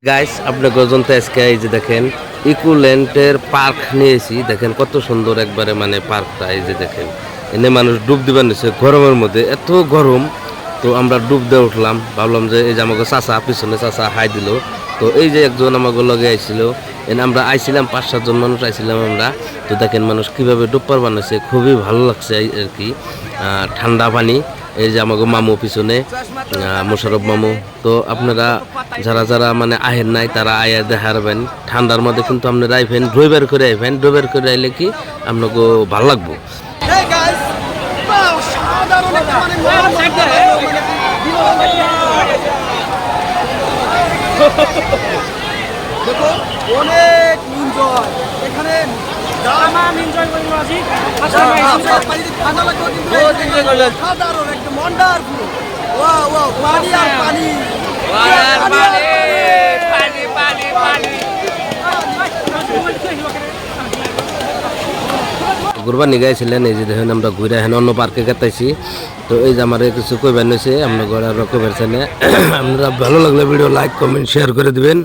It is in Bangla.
গাইস আপনার গজনতে আজকে এই যে দেখেন ইকুল্যান্ডের পার্ক নিয়েছি, দেখেন কত সুন্দর একবারে মানে পার্কটা। এই যে দেখেন এনে মানুষ ডুব দিবার নিচ্ছে গরমের মধ্যে, এত গরম। তো আমরা ডুব দিয়ে উঠলাম, ভাবলাম যে এই যে আমাকে চাচা পিছনে চাচা হাই দিল। তো এই যে একজন আমাকে লগে আইছিল, এনে আমরা আইছিলাম ৫-৭ জন মানুষ আইছিলাম আমরা। তো দেখেন মানুষ কিভাবে ডুব বানাইছে, খুবই ভালো লাগছে আর কি। ঠান্ডা পানি, এই যে আমাকে মামু পিছনে মোশারফ মামু। তো আপনারা যারা যারা মানে আহেন নাই তারা আয়া দেখাবেন ঠান্ডার মধ্যে, কিন্তু আপনারা আইবেন রবিবার করে আইবেন। রবিবার করে আইলে কি আপনাকে ভালো লাগবো। অনেক এনজয় এখানে সাধারণ একদম ওয়ান্ডারফুল। ওয়াও ওয়াও, পানি আর পানি, ঘুরবার নিগাইছিলেন। এই যে দেখেন আমরা ঘুরে এখন অন্য পার্কে কাটাইছি। তো এই যে আমার কিছু কইবেন হয়েছে আপনার ঘরে আরো কইবেন। আপনারা ভালো লাগলে ভিডিও লাইক কমেন্ট শেয়ার করে দিবেন।